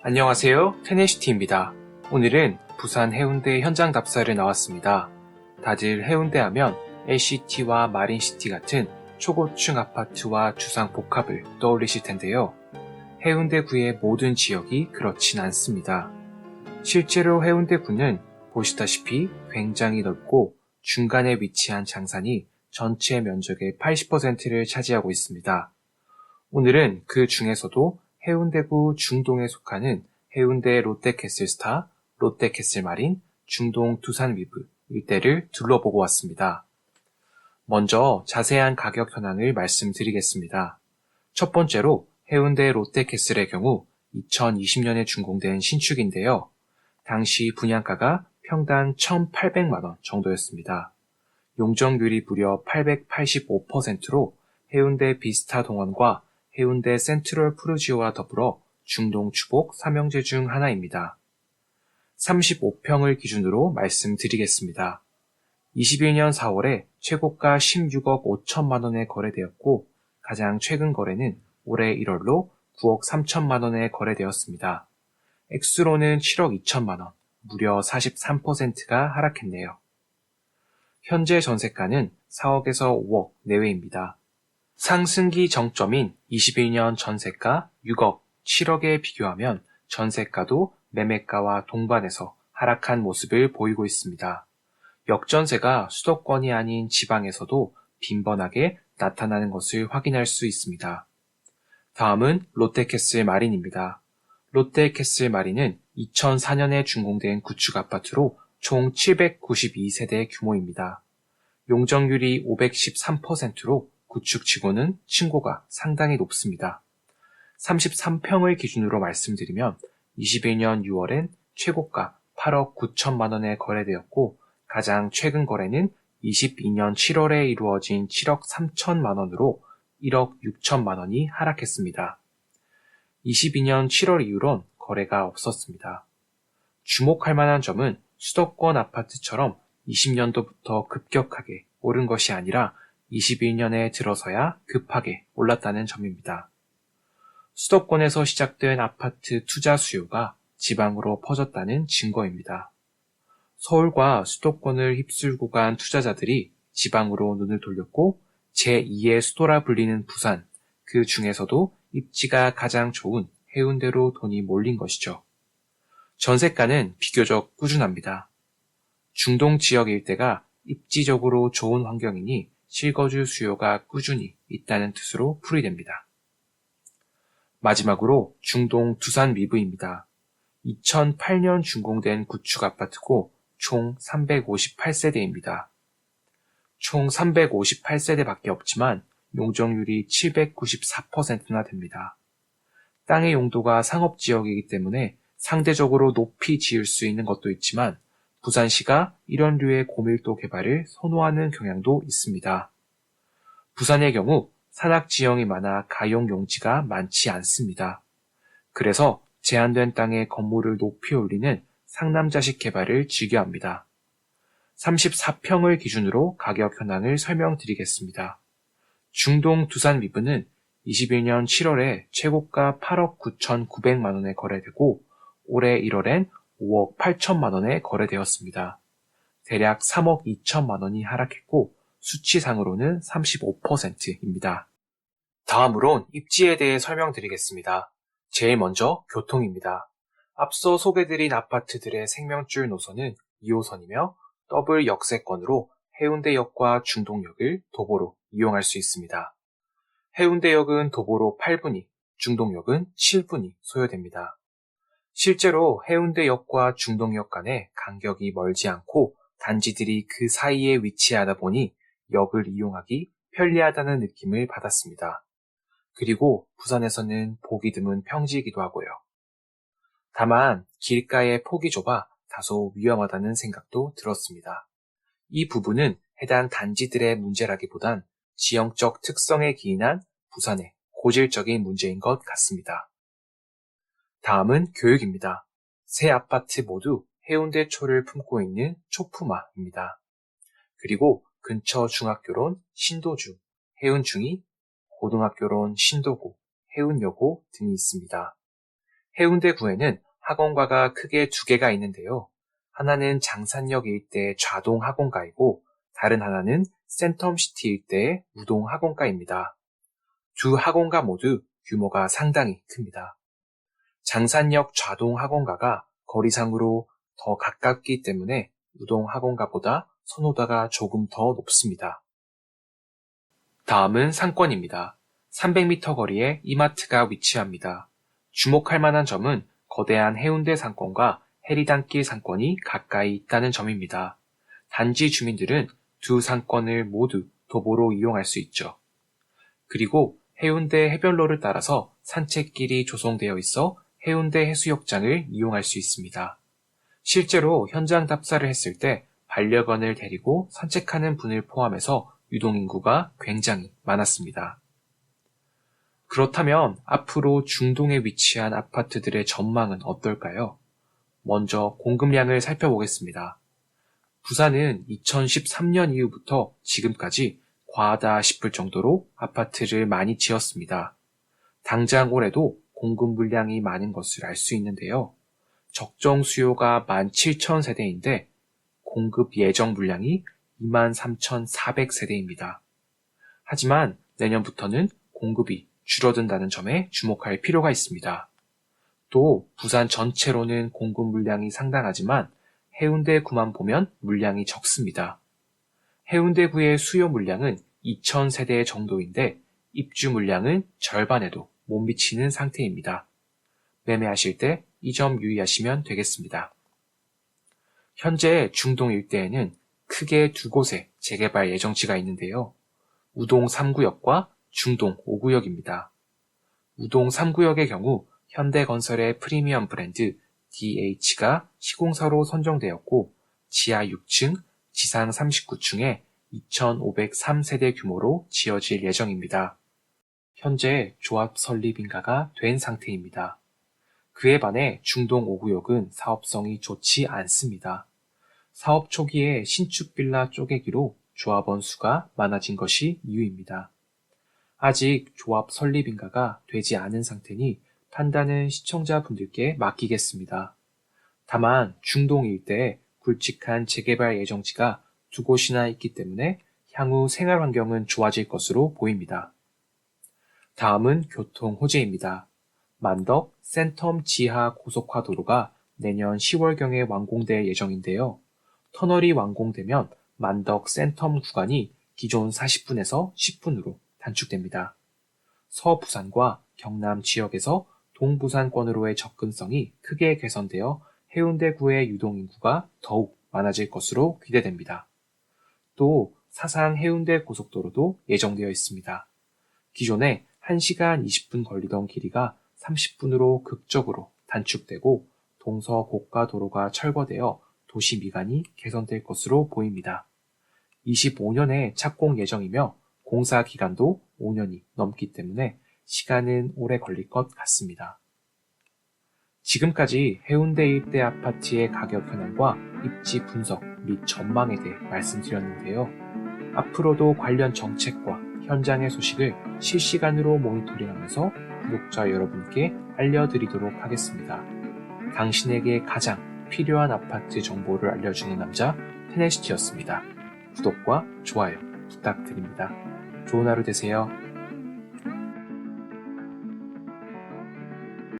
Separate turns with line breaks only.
안녕하세요. 테네시티입니다. 오늘은 부산 해운대 현장 답사를 나왔습니다. 다들 해운대 하면 LCT와 마린시티 같은 초고층 아파트와 주상 복합을 떠올리실 텐데요. 해운대구의 모든 지역이 그렇진 않습니다. 실제로 해운대구는 보시다시피 굉장히 넓고 중간에 위치한 장산이 전체 면적의 80%를 차지하고 있습니다. 오늘은 그 중에서도 해운대구 중동에 속하는 해운대 롯데캐슬스타, 롯데캐슬마린, 중동 두산위브 일대를 둘러보고 왔습니다. 먼저 자세한 가격 현황을 말씀드리겠습니다. 첫 번째로 해운대 롯데캐슬의 경우 2020년에 준공된 신축인데요. 당시 분양가가 평당 1,800만원 정도였습니다. 용적률이 무려 885%로 해운대 비스타 동원과 해운대 센트럴 푸르지오와 더불어 중동 추복 3형제 중 하나입니다. 35평을 기준으로 말씀드리겠습니다. 21년 4월에 최고가 16억 5천만 원에 거래되었고 가장 최근 거래는 올해 1월로 9억 3천만 원에 거래되었습니다. 액수로는 7억 2천만 원, 무려 43%가 하락했네요. 현재 전세가는 4억에서 5억 내외입니다. 상승기 정점인 21년 전세가 6억, 7억에 비교하면 전세가도 매매가와 동반해서 하락한 모습을 보이고 있습니다. 역전세가 수도권이 아닌 지방에서도 빈번하게 나타나는 것을 확인할 수 있습니다. 다음은 롯데캐슬 마린입니다. 롯데캐슬 마린은 2004년에 준공된 구축 아파트로 총 792세대 규모입니다. 용적률이 513%로 구축치고는 층고가 상당히 높습니다. 33평을 기준으로 말씀드리면 21년 6월엔 최고가 8억 9천만 원에 거래되었고 가장 최근 거래는 22년 7월에 이루어진 7억 3천만 원으로 1억 6천만 원이 하락했습니다. 22년 7월 이후론 거래가 없었습니다. 주목할 만한 점은 수도권 아파트처럼 20년도부터 급격하게 오른 것이 아니라 21년에 들어서야 급하게 올랐다는 점입니다. 수도권에서 시작된 아파트 투자 수요가 지방으로 퍼졌다는 증거입니다. 서울과 수도권을 휩쓸고 간 투자자들이 지방으로 눈을 돌렸고 제2의 수도라 불리는 부산, 그 중에서도 입지가 가장 좋은 해운대로 돈이 몰린 것이죠. 전세가는 비교적 꾸준합니다. 중동 지역 일대가 입지적으로 좋은 환경이니 실거주 수요가 꾸준히 있다는 뜻으로 풀이됩니다. 마지막으로 중동 두산 위브입니다. 2008년 준공된 구축 아파트고 총 358세대입니다. 총 358세대밖에 없지만 용적률이 794%나 됩니다. 땅의 용도가 상업지역이기 때문에 상대적으로 높이 지을 수 있는 것도 있지만 부산시가 이런 류의 고밀도 개발을 선호하는 경향도 있습니다. 부산의 경우 산악 지형이 많아 가용 용지가 많지 않습니다. 그래서 제한된 땅에 건물을 높이 올리는 상남자식 개발을 즐겨합니다. 34평을 기준으로 가격 현황을 설명드리겠습니다. 중동 두산 위브는 21년 7월에 최고가 8억 9,900만 원에 거래되고 올해 1월엔 5억 8천만 원에 거래되었습니다. 대략 3억 2천만 원이 하락했고 수치상으로는 35%입니다. 다음으론 입지에 대해 설명드리겠습니다. 제일 먼저 교통입니다. 앞서 소개드린 아파트들의 생명줄 노선은 2호선이며 더블 역세권으로 해운대역과 중동역을 도보로 이용할 수 있습니다. 해운대역은 도보로 8분이, 중동역은 7분이 소요됩니다. 실제로 해운대역과 중동역 간의 간격이 멀지 않고 단지들이 그 사이에 위치하다 보니 역을 이용하기 편리하다는 느낌을 받았습니다. 그리고 부산에서는 보기 드문 평지이기도 하고요. 다만 길가의 폭이 좁아 다소 위험하다는 생각도 들었습니다. 이 부분은 해당 단지들의 문제라기보단 지형적 특성에 기인한 부산의 고질적인 문제인 것 같습니다. 다음은 교육입니다. 세 아파트 모두 해운대초를 품고 있는 초품화입니다. 그리고 근처 중학교론 신도중, 해운중이, 고등학교론 신도고, 해운여고 등이 있습니다. 해운대구에는 학원가가 크게 두 개가 있는데요. 하나는 장산역 일대 좌동 학원가이고 다른 하나는 센텀시티 일대의 우동 학원가입니다. 두 학원가 모두 규모가 상당히 큽니다. 장산역 좌동 학원가가 거리상으로 더 가깝기 때문에 우동 학원가보다 선호도가 조금 더 높습니다. 다음은 상권입니다. 300m 거리에 이마트가 위치합니다. 주목할 만한 점은 거대한 해운대 상권과 해리단길 상권이 가까이 있다는 점입니다. 단지 주민들은 두 상권을 모두 도보로 이용할 수 있죠. 그리고 해운대 해변로를 따라서 산책길이 조성되어 있어 해운대 해수욕장을 이용할 수 있습니다. 실제로 현장 답사를 했을 때 반려견을 데리고 산책하는 분을 포함해서 유동인구가 굉장히 많았습니다. 그렇다면 앞으로 중동에 위치한 아파트들의 전망은 어떨까요? 먼저 공급량을 살펴보겠습니다. 부산은 2013년 이후부터 지금까지 과하다 싶을 정도로 아파트를 많이 지었습니다. 당장 올해도 공급 물량이 많은 것을 알 수 있는데요. 적정 수요가 17,000세대인데 공급 예정 물량이 23,400세대입니다. 하지만 내년부터는 공급이 줄어든다는 점에 주목할 필요가 있습니다. 또 부산 전체로는 공급 물량이 상당하지만 해운대구만 보면 물량이 적습니다. 해운대구의 수요 물량은 2,000세대 정도인데 입주 물량은 절반에도 못 미치는 상태입니다. 매매하실 때 이 점 유의하시면 되겠습니다. 현재 중동 일대에는 크게 두 곳의 재개발 예정지가 있는데요. 우동 3구역과 중동 5구역입니다. 우동 3구역의 경우 현대건설의 프리미엄 브랜드 DH가 시공사로 선정되었고 지하 6층, 지상 39층에 2,503세대 규모로 지어질 예정입니다. 현재 조합 설립 인가가 된 상태입니다. 그에 반해 중동 5구역은 사업성이 좋지 않습니다. 사업 초기에 신축 빌라 쪼개기로 조합원 수가 많아진 것이 이유입니다. 아직 조합 설립 인가가 되지 않은 상태니 판단은 시청자분들께 맡기겠습니다. 다만 중동 일대에 굵직한 재개발 예정지가 두 곳이나 있기 때문에 향후 생활 환경은 좋아질 것으로 보입니다. 다음은 교통 호재입니다. 만덕 센텀 지하 고속화도로가 내년 10월경에 완공될 예정인데요. 터널이 완공되면 만덕 센텀 구간이 기존 40분에서 10분으로 단축됩니다. 서부산과 경남 지역에서 동부산권으로의 접근성이 크게 개선되어 해운대구의 유동인구가 더욱 많아질 것으로 기대됩니다. 또 사상 해운대 고속도로도 예정되어 있습니다. 기존에 1시간 20분 걸리던 길이가 30분으로 극적으로 단축되고 동서고가도로가 철거되어 도시 미관이 개선될 것으로 보입니다. 25년에 착공 예정이며 공사 기간도 5년이 넘기 때문에 시간은 오래 걸릴 것 같습니다. 지금까지 해운대 일대 아파트의 가격 현황과 입지 분석 및 전망에 대해 말씀드렸는데요. 앞으로도 관련 정책과 현장의 소식을 실시간으로 모니터링하면서 구독자 여러분께 알려드리도록 하겠습니다. 당신에게 가장 필요한 아파트 정보를 알려주는 남자 테네시티였습니다. 구독과 좋아요 부탁드립니다. 좋은 하루 되세요.